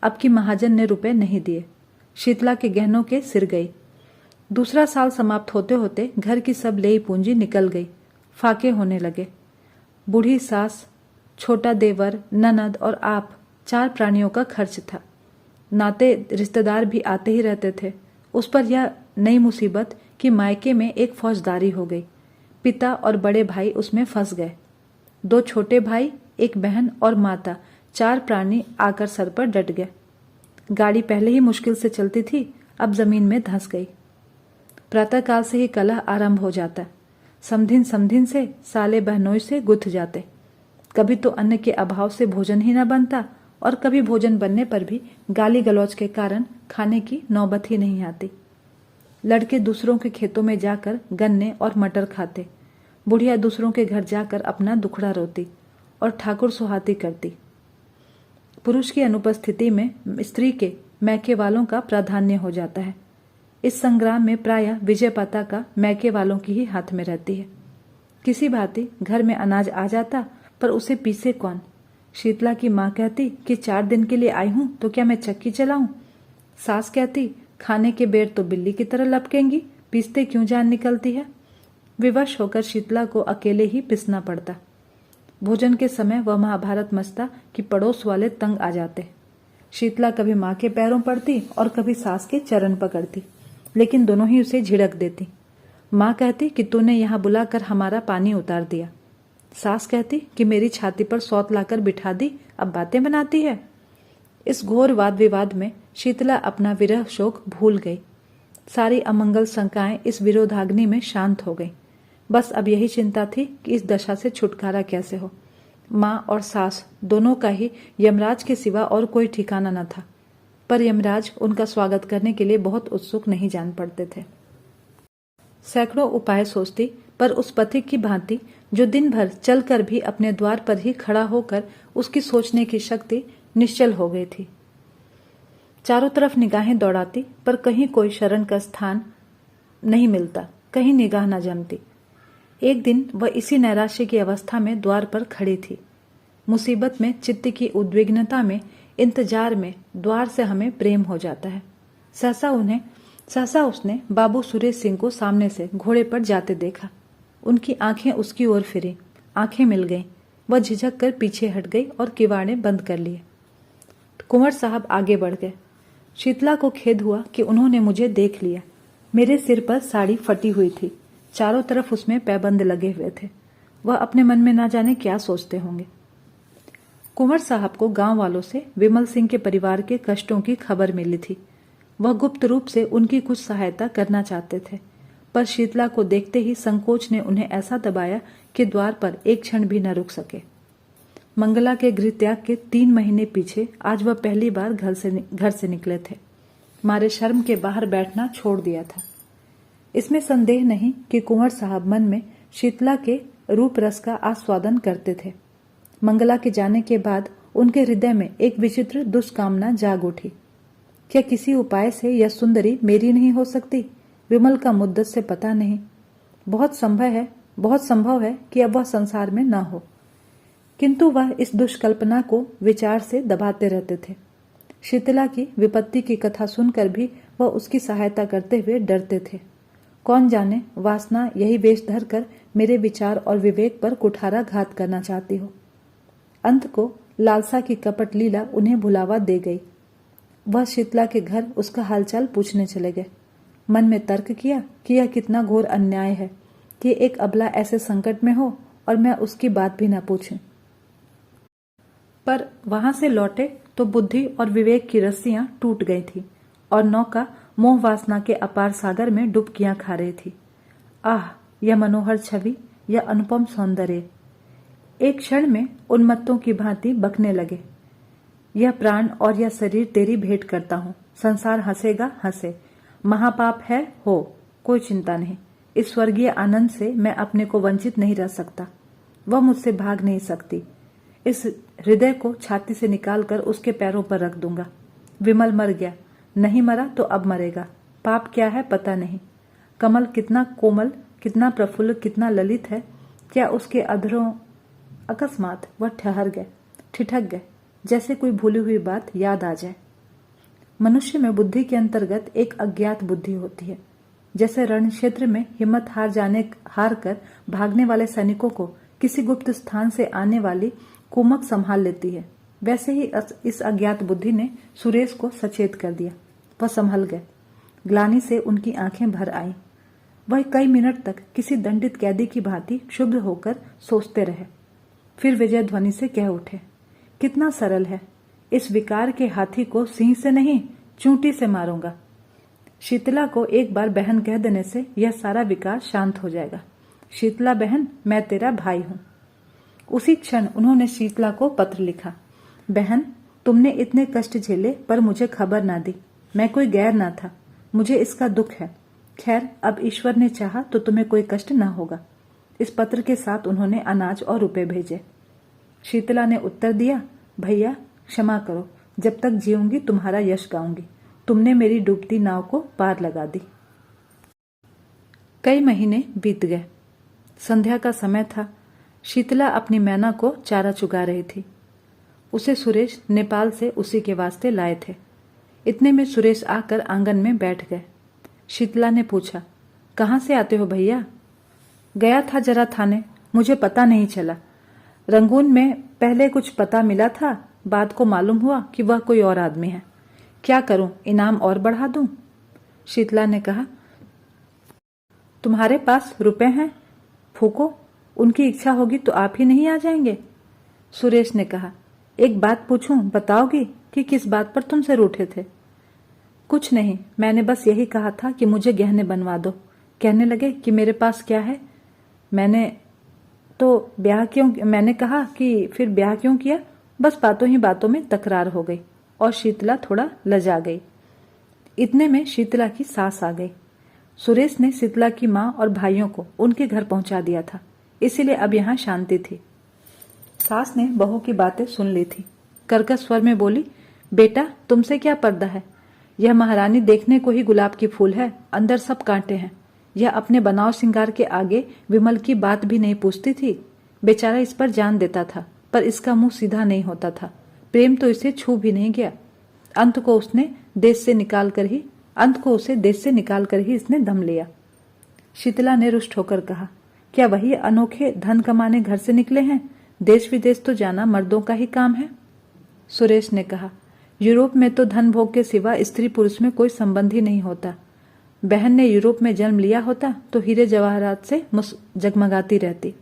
अब की महाजन ने रुपए नहीं दिए। शीतला के गहनों के सिर गई। दूसरा साल समाप्त होते होते घर की सब लेई पूंजी निकल गई। फाके होने लगे। बूढ़ी सास, छोटा देवर, ननद और आप, 4 प्राणियों का खर्च था। नाते रिश्तेदार भी आते ही रहते थे। उस पर यह नई मुसीबत कि मायके में एक फौजदारी हो गई। पिता और बड़े भाई उसमें फंस गए। 2 छोटे भाई, एक बहन और माता, 4 प्राणी आकर सर पर डट गए। गाड़ी पहले ही मुश्किल से चलती थी, अब जमीन में धंस गई। प्रातःकाल से ही कलह आरंभ हो जाता। समधिन समधिन से, साले बहनोई से गुथ जाते। कभी तो अन्न के अभाव से भोजन ही न बनता और कभी भोजन बनने पर भी गाली गलौज के कारण खाने की नौबत ही नहीं आती। लड़के दूसरों के खेतों में जाकर गन्ने और मटर खाते। बुढ़िया दूसरों के घर जाकर अपना दुखड़ा रोती और ठाकुर सुहाती करती। पुरुष की अनुपस्थिति में स्त्री के मैके वालों का प्राधान्य हो जाता है। इस संग्राम में प्रायः विजय पताका मैके वालों की ही हाथ में रहती है। किसी भांति घर में अनाज आ जाता, पर उसे पीसे कौन? शीतला की माँ कहती कि 4 दिन के लिए आई हूं तो क्या मैं चक्की चलाऊं? सास कहती खाने के बेर तो बिल्ली की तरह लपकेंगी, पीसते क्यों जान निकलती है? विवश होकर शीतला को अकेले ही पिसना पड़ता। भोजन के समय वह महाभारत मचता कि पड़ोस वाले तंग आ जाते। शीतला कभी माँ के पैरों पड़ती और कभी सास के चरण पकड़ती, लेकिन दोनों ही उसे झिड़क देती। माँ कहती कि तूने यहाँ बुलाकर हमारा पानी उतार दिया। सास कहती कि मेरी छाती पर सौत लाकर बिठा दी, अब बातें बनाती है। इस घोर वाद विवाद में शीतला अपना विरह शोक भूल गई। सारी अमंगल शंकाएं इस विरोधाग्नि में शांत हो गई। बस अब यही चिंता थी कि इस दशा से छुटकारा कैसे हो। माँ और सास दोनों का ही यमराज के सिवा और कोई ठिकाना न था, पर यमराज उनका स्वागत करने के लिए बहुत उत्सुक नहीं जान पड़ते थे। सैकड़ों उपाय सोचती, पर उस पथिक की भांति जो दिन भर चलकर भी अपने द्वार पर ही खड़ा होकर उसकी सोचने की शक्ति निश्चल हो गई थी। चारों तरफ निगाहें दौड़ाती, पर कहीं कोई शरण का स्थान नहीं मिलता, कहीं निगाह न जमती। एक दिन वह इसी नैराश्य की अवस्था में द्वार पर खड़ी थी। मुसीबत में, चित्त की उद्विग्नता में, इंतजार में द्वार से हमें प्रेम हो जाता है। सहसा उसने बाबू सुरेश सिंह को सामने से घोड़े पर जाते देखा। उनकी आंखें उसकी ओर फिरी, आंखें मिल गईं। वह झिझक कर पीछे हट गई और किवाड़े बंद कर लिए। कुंवर साहब आगे बढ़ गए। शीतला को खेद हुआ कि उन्होंने मुझे देख लिया। मेरे सिर पर साड़ी फटी हुई थी, चारों तरफ उसमें पैबंद लगे हुए थे। वह अपने मन में ना जाने क्या सोचते होंगे। कुंवर साहब को गांव वालों से विमल सिंह के परिवार के कष्टों की खबर मिली थी। वह गुप्त रूप से उनकी कुछ सहायता करना चाहते थे, पर शीतला को देखते ही संकोच ने उन्हें ऐसा दबाया कि द्वार पर एक क्षण भी न रुक सके। मंगला के गृह त्याग के 3 महीने पीछे आज वह पहली बार घर से निकले थे। मारे शर्म के बाहर बैठना छोड़ दिया था। इसमें संदेह नहीं कि कुंवर साहब मन में शीतला के रूप रस का आस्वादन करते थे। मंगला के जाने के बाद उनके हृदय में एक विचित्र दुष्कामना जाग उठी। क्या किसी उपाय से यह सुंदरी मेरी नहीं हो सकती? विमल का मुद्दत से पता नहीं। बहुत संभव है कि अब वह संसार में न हो, किंतु वह इस दुष्कल्पना को विचार से दबाते रहते थे। शीतला की विपत्ति की कथा सुनकर भी वह उसकी सहायता करते हुए डरते थे। कौन जाने वासना यही वेश धरकर मेरे विचार और विवेक पर कुठारा घात करना चाहती हो। अंत को लालसा की कपट लीला उन्हें भुलावा दे गई। वह शीतला के घर उसका हालचाल पूछने चले गए। मन में तर्क किया कि यह कितना घोर अन्याय है कि एक अबला ऐसे संकट में हो और मैं उसकी बात भी न पूछूं। पर वहां से लौटे तो बुद्धि और विवेक की रस्सियां टूट गई थी और नौका मोह वासना के अपार सागर में डुबकियां खा रही थी। आह, यह मनोहर छवि, यह अनुपम सौंदर्य! एक क्षण में उन्मत्तों की भांति बकने लगे। यह प्राण और यह शरीर तेरी भेंट करता हूं। संसार हंसेगा, हंसे। महापाप है हो, कोई चिंता नहीं। इस स्वर्गीय आनंद से मैं अपने को वंचित नहीं रह सकता। वह मुझसे भाग नहीं सकती। इस हृदय को छाती से निकालकर उसके पैरों पर रख दूंगा। विमल मर गया, नहीं मरा तो अब मरेगा। पाप क्या है पता नहीं। कमल कितना कोमल, कितना प्रफुल्ल, कितना ललित है। क्या उसके अधरों? अकस्मात वह ठहर गए, ठिठक गए, जैसे कोई भूली हुई बात याद आ जाए। मनुष्य में बुद्धि के अंतर्गत एक अज्ञात बुद्धि होती है। जैसे रण क्षेत्र में हिम्मत हार कर भागने वाले सैनिकों को किसी गुप्त स्थान से आने वाली कुमक संभाल लेती है, वैसे ही इस अज्ञात बुद्धि ने सुरेश को सचेत कर दिया। वह संभल गए। ग्लानि से उनकी आंखें भर आईं। वह कई मिनट तक किसी दंडित कैदी की भांति क्षुब्ध होकर सोचते रहे। फिर विजय ध्वनि से कह उठे, कितना सरल है। इस विकार के हाथी को सिंह से नहीं, चूंटी से मारूंगा। शीतला को एक बार बहन कह देने से यह सारा विकार शांत हो जाएगा। शीतला बहन, मैं तेरा भाई हूं। उसी क्षण उन्होंने शीतला को पत्र लिखा। बहन, तुमने इतने कष्ट झेले पर मुझे खबर ना दी। मैं कोई गैर ना था, मुझे इसका दुख है। खैर, अब ईश्वर ने चाहा तो तुम्हें कोई कष्ट ना होगा। इस पत्र के साथ उन्होंने अनाज और रुपए भेजे। शीतला ने उत्तर दिया, भैया क्षमा करो, जब तक जीऊंगी तुम्हारा यश गाऊंगी। तुमने मेरी डूबती नाव को पार लगा दी। कई महीने बीत गए। संध्या का समय था। शीतला अपनी मैना को चारा चुगा रही थी। उसे सुरेश नेपाल से उसी के वास्ते लाए थे। इतने में सुरेश आकर आंगन में बैठ गए। शीतला ने पूछा, कहाँ से आते हो भैया? गया था जरा थाने, मुझे पता नहीं चला। रंगून में पहले कुछ पता मिला था, बाद को मालूम हुआ कि वह कोई और आदमी है। क्या करूं, इनाम और बढ़ा दूं? शीतला ने कहा। तुम्हारे पास रुपए हैं, फूको, उनकी इच्छा होगी तो आप ही नहीं आ जाएंगे? सुरेश ने कहा। एक बात पूछूं, बताओगी कि किस बात पर तुमसे रूठे थे? कुछ नहीं, मैंने बस यही कहा था कि मुझे गहने बनवा दो। कहने लगे कि मेरे पास क्या है। मैंने कहा कि फिर ब्याह क्यों किया? बस बातों ही बातों में तकरार हो गई और शीतला थोड़ा लजा गई। इतने में शीतला की सास आ गई। सुरेश ने शीतला की माँ और भाइयों को उनके घर पहुंचा दिया था, इसीलिए अब यहाँ शांति थी। सास ने बहू की बातें सुन ली थी। कर्कश स्वर में बोली, बेटा तुमसे क्या पर्दा है? यह महारानी देखने को ही गुलाब की फूल है, अंदर सब कांटे हैं। यह अपने बनाव श्रृंगार के आगे विमल की बात भी नहीं पूछती थी। बेचारा इस पर जान देता था, पर इसका मुंह सीधा नहीं होता था। प्रेम तो इसे छू भी नहीं गया। अंत को उसे देश से निकाल कर ही इसने दम लिया। शीतला ने रुष्ट होकर कहा, क्या वही अनोखे धन कमाने घर से निकले हैं? देश विदेश तो जाना मर्दों का ही काम है। सुरेश ने कहा, यूरोप में तो धन भोग के सिवा स्त्री पुरुष में कोई संबंध ही नहीं होता। बहन ने यूरोप में जन्म लिया होता तो हीरे जवाहरात से जगमगाती रहती।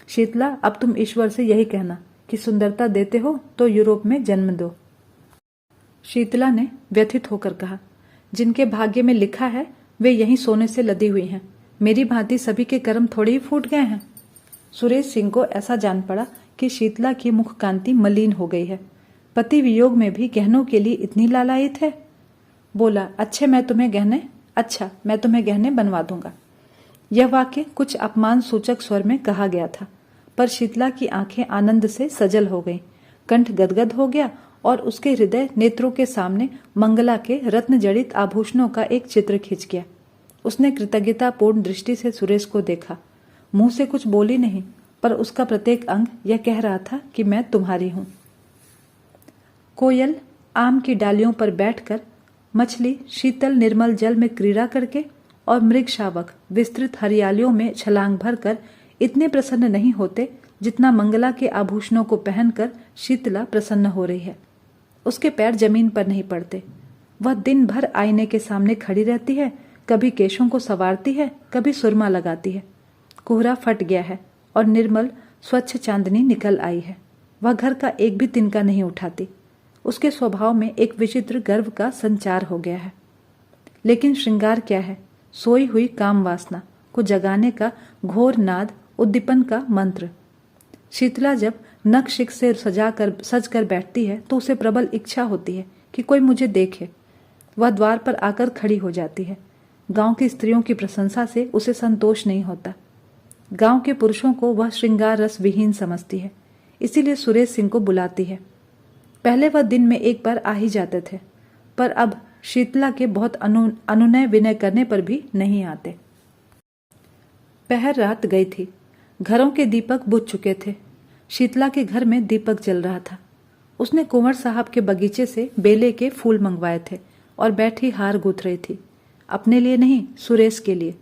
शीतला, अब तुम ईश्वर से यही कहना कि सुंदरता देते हो तो यूरोप में जन्म दो। शीतला ने व्यथित होकर कहा, जिनके भाग्य में लिखा है वे यहीं सोने से लदी हुई हैं। मेरी भांति सभी के कर्म थोड़े ही फूट गए हैं। सुरेश सिंह को ऐसा जान पड़ा कि शीतला की मुख कांति मलिन हो गई है। पति वियोग में भी गहनों के लिए इतनी लालायित है। बोला, अच्छा मैं तुम्हें गहने बनवा दूंगा। यह वाक्य कुछ अपमान सूचक स्वर में कहा गया था, पर शीतला की आंखें आनंद से सजल हो गईं, कंठ गदगद हो गया और उसके हृदय नेत्रों के सामने मंगला के रत्न जड़ित आभूषणों का एक चित्र खिंच गया। उसने कृतज्ञतापूर्ण दृष्टि से सुरेश को देखा। मुंह से कुछ बोली नहीं, पर उसका प्रत्येक अंग यह कह रहा था कि मैं तुम्हारी हूं। कोयल आम की डालियों पर बैठकर, मछली शीतल निर्मल जल में क्रीड़ा करके और मृग शावक विस्तृत हरियालियों में छलांग भरकर इतने प्रसन्न नहीं होते जितना मंगला के आभूषणों को पहनकर शीतला प्रसन्न हो रही है। उसके पैर जमीन पर नहीं पड़ते। वह दिन भर आईने के सामने खड़ी रहती है, कभी केशों को संवारती है, कभी सुरमा लगाती है। कोहरा फट गया है और निर्मल स्वच्छ चांदनी निकल आई है। वह घर का एक भी तिनका नहीं उठाती। उसके स्वभाव में एक विचित्र गर्व का संचार हो गया है। लेकिन श्रृंगार क्या है? सोई हुई काम वासना को जगाने का घोर नाद, उद्दीपन का मंत्र। शीतला जब नख शिख से सज कर बैठती है तो उसे प्रबल इच्छा होती है कि कोई मुझे देखे। वह द्वार पर आकर खड़ी हो जाती है। गांव की स्त्रियों की प्रशंसा से उसे संतोष नहीं होता। गांव के पुरुषों को वह श्रृंगार रस विहीन समझती है, इसीलिए सुरेश सिंह को बुलाती है। पहले वह दिन में एक बार आ ही जाते थे, पर अब शीतला के बहुत अनुनय विनय करने पर भी नहीं आते। पहर रात गई थी। घरों के दीपक बुझ चुके थे। शीतला के घर में दीपक जल रहा था। उसने कुंवर साहब के बगीचे से बेले के फूल मंगवाए थे और बैठी हार गूंथ रही थी। अपने लिए नहीं, सुरेश के लिए।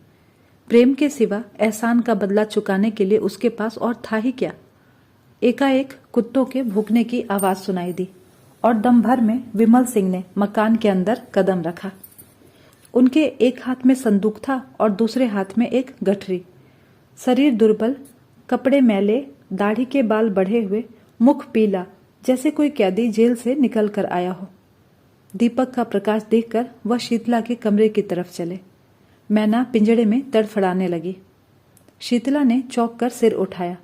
प्रेम के सिवा एहसान का बदला चुकाने के लिए उसके पास और था ही क्या। एकाएक कुत्तों के भूखने की आवाज सुनाई दी और दम भर में विमल सिंह ने मकान के अंदर कदम रखा। उनके एक हाथ में संदूक था और दूसरे हाथ में एक गठरी। शरीर दुर्बल, कपड़े मैले, दाढ़ी के बाल बढ़े हुए, मुख पीला, जैसे कोई कैदी जेल से निकल कर आया हो। दीपक का प्रकाश देखकर वह शीतला के कमरे की तरफ चले। मैना पिंजड़े में तड़फड़ाने लगी। शीतला ने चौंक कर सिर उठाया,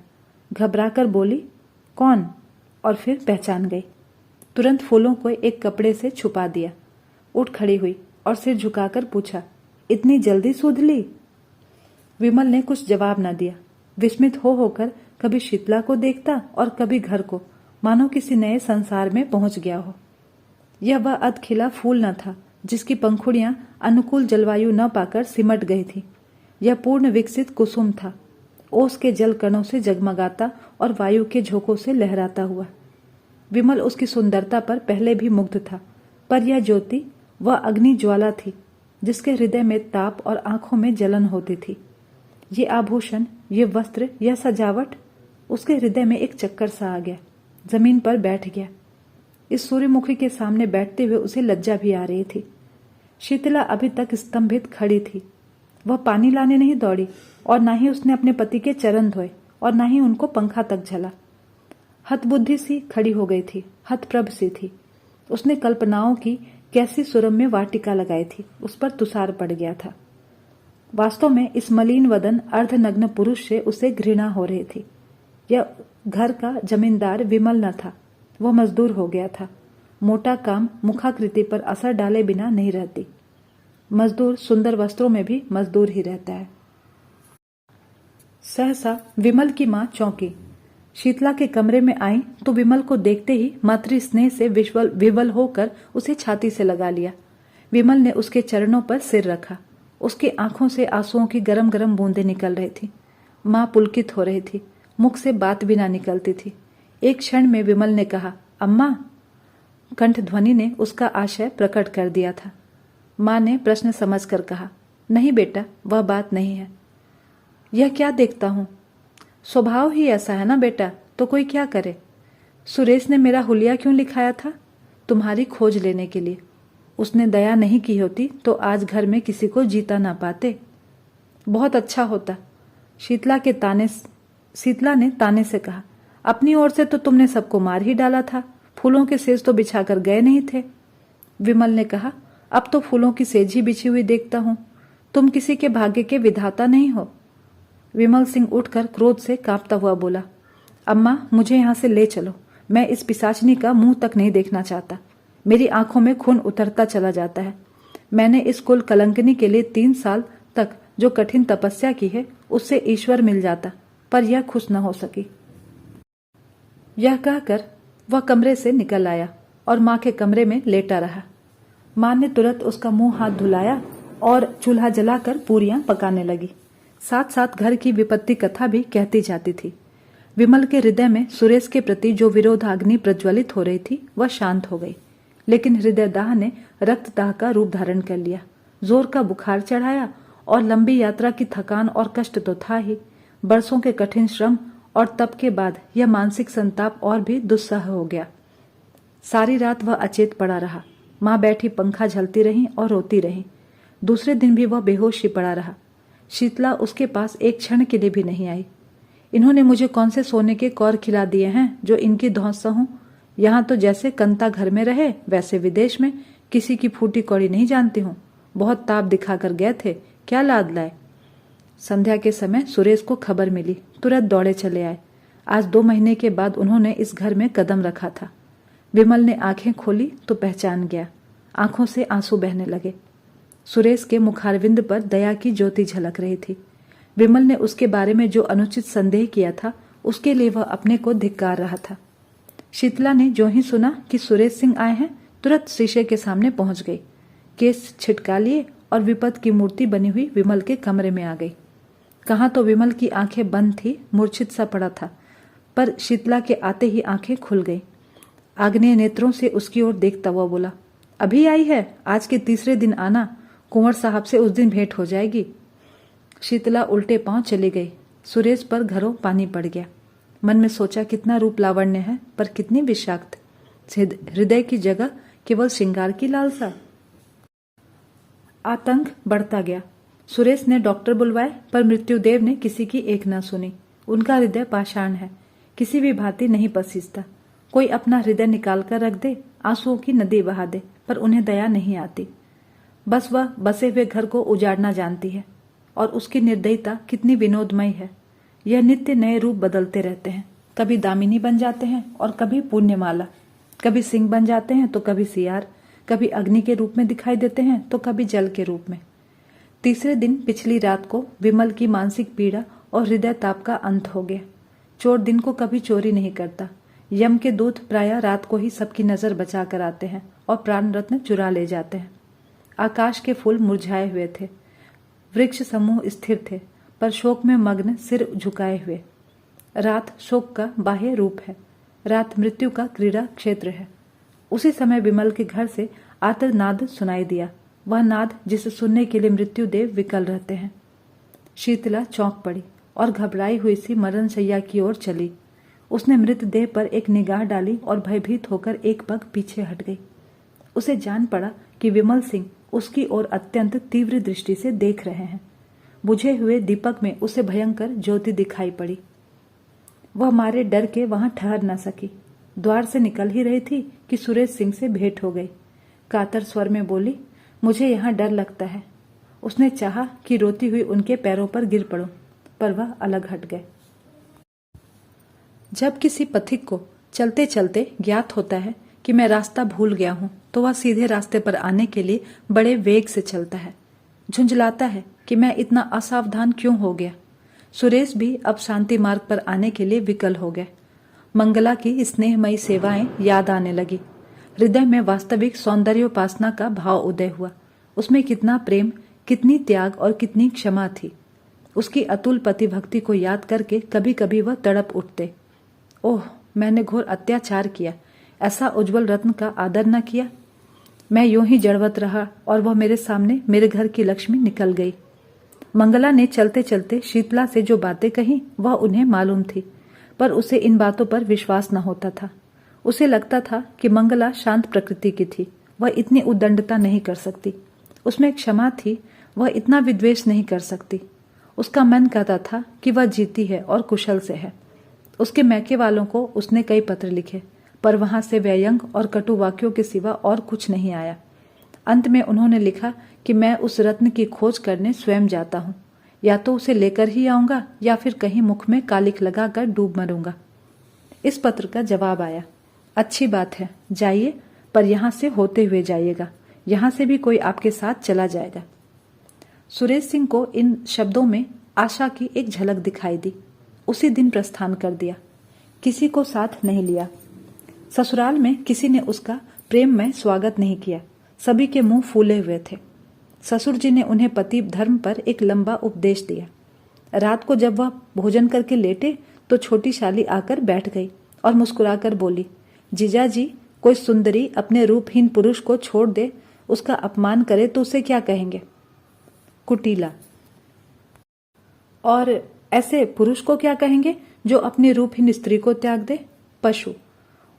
घबराकर बोली, कौन? और फिर पहचान गई। तुरंत फूलों को एक कपड़े से छुपा दिया। उठ खड़ी हुई और सिर झुकाकर पूछा, इतनी जल्दी सूध ली? विमल ने कुछ जवाब न दिया। विस्मित होकर कभी शीतला को देखता और कभी घर को, मानो किसी नए संसार में पहुंच गया हो। यह वह अधखिला फूल न था जिसकी पंखुड़ियां अनुकूल जलवायु न पाकर सिमट गई थी। यह पूर्ण विकसित कुसुम था, ओस के जल कणों से जगमगाता और वायु के झोंकों से लहराता हुआ। विमल उसकी सुंदरता पर पहले भी मुग्ध था, पर यह ज्योति वह अग्नि ज्वाला थी जिसके हृदय में ताप और आंखों में जलन होती थी। ये आभूषण, ये वस्त्र, यह सजावट उसके हृदय में एक चक्कर सा आ गया, जमीन पर बैठ गया। इस सूर्यमुखी के सामने बैठते हुए उसे लज्जा भी आ रही थी। शीतला अभी तक स्तंभित खड़ी थी। वह पानी लाने नहीं दौड़ी और ना ही उसने अपने पति के चरण धोए और ना ही उनको पंखा तक झला। हतबुद्धि सी खड़ी हो गई थी, हतप्रभ सी थी। उसने कल्पनाओं की कैसी सुरम्य वाटिका लगाई थी, उस पर तुषार पड़ गया था। वास्तव में इस मलिन वदन अर्धनग्न पुरुष से उसे घृणा हो रही थी। यह घर का जमींदार विमल न था, वह मजदूर हो गया था। मोटा काम मुखाकृति पर असर डाले बिना नहीं रहती। मजदूर सुंदर वस्त्रों में भी मजदूर ही रहता है। सहसा विमल की मां चौंकी। शीतला के कमरे में आई तो विमल को देखते ही मातृ स्नेह से विवल होकर उसे छाती से लगा लिया। विमल ने उसके चरणों पर सिर रखा। उसकी आंखों से आंसुओं की गरम गरम बूंदें निकल रही थी। मां पुलकित हो रही थी, मुख से बात भी ना निकलती थी। एक क्षण में विमल ने कहा, अम्मा। कंठ ध्वनि ने उसका आशय प्रकट कर दिया था। मां ने प्रश्न समझकर कहा, नहीं बेटा, वह बात नहीं है। यह क्या देखता हूं? स्वभाव ही ऐसा है ना बेटा, तो कोई क्या करे। सुरेश ने मेरा हुलिया क्यों लिखाया था? तुम्हारी खोज लेने के लिए। उसने दया नहीं की होती तो आज घर में किसी को जीता ना पाते। बहुत अच्छा होता। शीतला ने ताने से कहा, अपनी ओर से तो तुमने सबको मार ही डाला था, फूलों के सेज तो बिछाकर गए नहीं थे। विमल ने कहा, अब तो फूलों की सेज ही बिछी हुई देखता हूं। तुम किसी के भाग्य के विधाता नहीं हो। विमल सिंह उठकर क्रोध से कांपता हुआ बोला, अम्मा, मुझे यहां से ले चलो। मैं इस पिशाचनी का मुंह तक नहीं देखना चाहता। मेरी आंखों में खून उतरता चला जाता है। मैंने इस कुल कलंकनी के लिए 3 साल तक जो कठिन तपस्या की है, उससे ईश्वर मिल जाता, पर यह खुश न हो सकी। यह कहकर वह कमरे से निकल आया और मां के कमरे में लेटा रहा। मां ने तुरंत उसका मुंह हाथ धुलाया और चूल्हा जलाकर पूरियां पकाने लगी। साथ साथ घर की विपत्ति कथा भी कहती जाती थी। विमल के हृदय में सुरेश के प्रति जो विरोधाग्नि प्रज्वलित हो रही थी, वह शांत हो गई, लेकिन हृदय दाह ने रक्तदाह का रूप धारण कर लिया। जोर का बुखार चढ़ाया और लंबी यात्रा की थकान और कष्ट तो था ही, बरसों के कठिन श्रम और तप के बाद यह मानसिक संताप और भी दुस्सह हो गया। सारी रात वह अचेत पड़ा रहा। मां बैठी पंखा झलती रही और रोती रही। दूसरे दिन भी वह बेहोश ही पड़ा रहा। शीतला उसके पास एक क्षण के लिए भी नहीं आई। इन्होंने मुझे कौन से सोने के कौर खिला दिए हैं जो इनकी धौंस सहूं? यहाँ तो जैसे कंता घर में रहे वैसे विदेश में, किसी की फूटी कौड़ी नहीं जानती हूँ। बहुत ताप दिखाकर गए थे, क्या लाद लाए। संध्या के समय सुरेश को खबर मिली, तुरंत दौड़े चले आए। आज 2 महीने के बाद उन्होंने इस घर में कदम रखा था। विमल ने आंखें खोली तो पहचान गया। आंखों से आंसू बहने लगे। सुरेश के मुखारविंद पर दया की ज्योति झलक रही थी। विमल ने उसके बारे में जो अनुचित संदेह किया था, उसके लिए वह अपने को धिक्कार रहा था। शीतला ने जो ही सुना कि सुरेश सिंह आए हैं, तुरंत शीशे के सामने पहुंच गई। केस छिटका लिए और विपद की मूर्ति बनी हुई विमल के कमरे में आ गई। कहाँ तो विमल की आंखें बंद थी, मूर्छित सा पड़ा था, पर शीतला के आते ही आंखें खुल गई। आग्नेय नेत्रों से उसकी ओर देखता हुआ बोला, अभी आई है? आज के तीसरे दिन आना, कुंवर साहब से उस दिन भेंट हो जाएगी। शीतला उल्टे पांव चली गई। सुरेश पर घरों पानी पड़ गया। मन में सोचा, कितना रूप लावण्य है, पर कितनी विषाक्त। हृदय की जगह केवल श्रृंगार की लालसा। आतंक बढ़ता गया। सुरेश ने डॉक्टर बुलवाए, पर मृत्युदेव ने किसी की एक न सुनी। उनका हृदय पाषाण है, किसी भी भांति नहीं पसीजता। कोई अपना हृदय निकाल कर रख दे, आंसुओं की नदी बहा दे, पर उन्हें दया नहीं आती। बस वह बसे हुए घर को उजाड़ना जानती है, और उसकी निर्दयता कितनी विनोदमय है। यह नित्य नए रूप बदलते रहते हैं। कभी दामिनी बन जाते हैं और कभी पुण्यमाला, कभी सिंह बन जाते हैं तो कभी सियार, कभी अग्नि के रूप में दिखाई देते हैं तो कभी जल के रूप में। तीसरे दिन पिछली रात को विमल की मानसिक पीड़ा और हृदय ताप का अंत हो गया। चोर दिन को कभी चोरी नहीं करता। यम के दूत प्रायः रात को ही सबकी नजर बचा कर आते हैं और प्राण रत्न चुरा ले जाते हैं। आकाश के फूल मुरझाए हुए थे, वृक्ष समूह स्थिर थे, पर शोक में मग्न सिर झुकाए हुए। रात शोक का बाह्य रूप है, रात मृत्यु का क्रीड़ा क्षेत्र है। उसी समय विमल के घर से आर्तनाद सुनाई दिया, वह नाद जिसे सुनने के लिए मृत्युदेव विकल रहते हैं। शीतला चौंक पड़ी और घबराई हुई सी मरण शैया की ओर चली। उसने मृतदेह पर एक निगाह डाली और भयभीत होकर एक पग पीछे हट गई। उसे जान पड़ा कि विमल सिंह उसकी ओर अत्यंत तीव्र दृष्टि से देख रहे हैं। बुझे हुए दीपक में उसे भयंकर ज्योति दिखाई पड़ी। वह मारे डर के वहां ठहर न सकी। द्वार से निकल ही रही थी कि सुरेश सिंह से भेंट हो गई। कातर स्वर में बोली, मुझे यहाँ डर लगता है। उसने चाहा कि रोती हुई उनके पैरों पर गिर पड़ो, पर वह अलग हट गए। जब किसी पथिक को चलते चलते ज्ञात होता है कि मैं रास्ता भूल गया हूं, तो वह सीधे रास्ते पर आने के लिए बड़े वेग से चलता है। झुंझलाता है कि मैं इतना असावधान क्यों हो गया। सुरेश भी अब शांति मार्ग पर आने के लिए विकल हो गए। मंगला की स्नेहमयी सेवाएं याद आने लगी। हृदय में वास्तविक सौंदर्योपासना का भाव उदय हुआ। उसमें कितना प्रेम, कितनी त्याग और कितनी क्षमा थी। उसकी अतुल पति भक्ति को याद करके कभी कभी वह तड़प उठते। ओह, मैंने घोर अत्याचार किया, ऐसा उज्जवल रत्न का आदर न किया। मैं यूं ही जड़वत रहा और वह मेरे सामने मेरे घर की लक्ष्मी निकल गई। मंगला ने चलते चलते शीतला से जो बातें कही वह उन्हें मालूम थी, पर उसे इन बातों पर विश्वास न होता था। उसे लगता था कि मंगला शांत प्रकृति की थी, वह इतनी उद्दंडता नहीं कर सकती। उसमें क्षमा थी, वह इतना विद्वेष नहीं कर सकती। उसका मन कहता था कि वह जीती है और कुशल से है। उसके मैके वालों को उसने कई पत्र लिखे, पर वहां से व्ययंग और कटु वाक्यों के सिवा और कुछ नहीं आया। अंत में उन्होंने लिखा कि मैं उस रत्न की खोज करने स्वयं जाता हूं, या तो उसे लेकर ही आऊंगा या फिर कहीं मुख में कालिख लगाकर डूब मरूंगा। इस पत्र का जवाब आया, अच्छी बात है, जाइए, पर यहां से होते हुए जाइएगा। यहां से भी कोई आपके साथ चला जाएगा। सुरेश सिंह को इन शब्दों में आशा की एक झलक दिखाई दी। उसी दिन प्रस्थान कर दिया, किसी को साथ नहीं लिया। ससुराल में किसी ने उसका प्रेम में स्वागत नहीं किया। सभी के मुंह फूले हुए थे। ससुर जी ने उन्हें पति धर्म पर एक लंबा उपदेश दिया। रात को जब वह भोजन करके लेटे तो छोटी शाली आकर बैठ गई और मुस्कुराकर बोली, जीजा जी, कोई सुंदरी अपने रूपहीन पुरुष को छोड़ दे, उसका अपमान करे तो उसे क्या कहेंगे? कुटीला। और ऐसे पुरुष को क्या कहेंगे जो अपनी रूपहीन स्त्री को त्याग दे? पशु।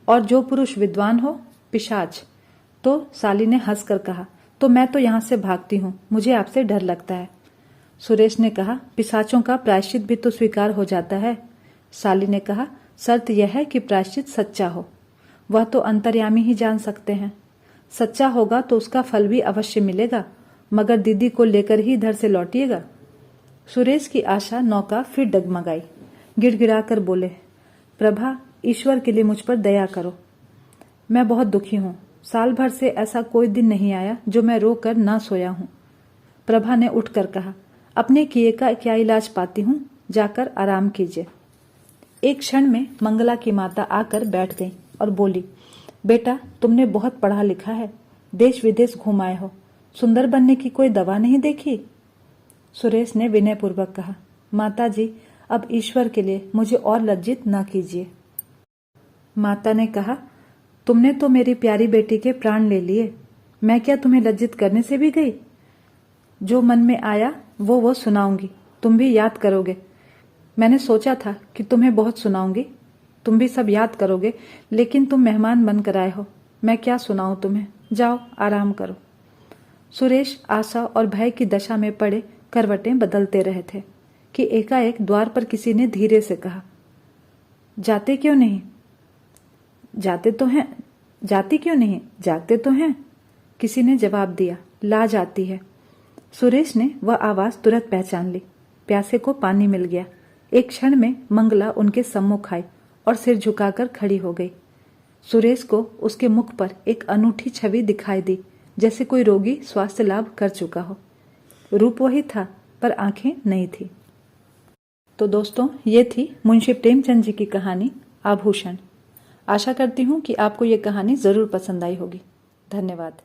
और जो पुरुष विद्वान हो? पिशाच। तो साली ने हंसकर कहा, तो मैं तो यहां से भागती हूं, मुझे आपसे डर लगता है। सुरेश ने कहा, पिशाचों का प्रायश्चित भी तो स्वीकार हो जाता है। साली ने कहा, शर्त यह है कि प्रायश्चित सच्चा हो। वह तो अंतर्यामी ही जान सकते हैं। सच्चा होगा तो उसका फल भी अवश्य मिलेगा, मगर दीदी को लेकर ही इधर से लौटिएगा। सुरेश की आशा नौका फिर डगमगाई। गिड़गिड़ाकर बोले, प्रभा, ईश्वर के लिए मुझ पर दया करो। मैं बहुत दुखी हूं। साल भर से ऐसा कोई दिन नहीं आया जो मैं रो कर ना सोया हूं। प्रभा ने उठकर कहा, अपने किए का क्या इलाज पाती हूं, जाकर आराम कीजिए। एक क्षण में मंगला की माता आकर बैठ गई और बोली, बेटा, तुमने बहुत पढ़ा लिखा है, देश विदेश घुमाए हो, सुंदर बनने की कोई दवा नहीं देखी? सुरेश ने विनयपूर्वक कहा, माता जी, अब ईश्वर के लिए मुझे और लज्जित न कीजिए। माता ने कहा, तुमने तो मेरी प्यारी बेटी के प्राण ले लिए, मैं क्या तुम्हें लज्जित करने से भी गई? जो मन में आया वो सुनाऊंगी, तुम भी याद करोगे। मैंने सोचा था कि तुम्हें बहुत सुनाऊंगी, तुम भी सब याद करोगे, लेकिन तुम मेहमान बनकर आए हो, मैं क्या सुनाऊं तुम्हें। जाओ आराम करो। सुरेश आशा और भय की दशा में पड़े करवटें बदलते रहे थे कि एकाएक द्वार पर किसी ने धीरे से कहा, जाते क्यों नहीं? जाते तो हैं। जाती क्यों नहीं? जागते तो हैं। किसी ने जवाब दिया, लाज आती है। सुरेश ने वह आवाज तुरंत पहचान ली। प्यासे को पानी मिल गया। एक क्षण में मंगला उनके सम्मुख आई और सिर झुकाकर खड़ी हो गई। सुरेश को उसके मुख पर एक अनूठी छवि दिखाई दी, जैसे कोई रोगी स्वास्थ्य लाभ कर चुका हो। रूप वही था, पर आंखें नहीं थी। तो दोस्तों, ये थी मुंशी प्रेमचंद जी की कहानी आभूषण। आशा करती हूँ कि आपको ये कहानी जरूर पसंद आई होगी। धन्यवाद।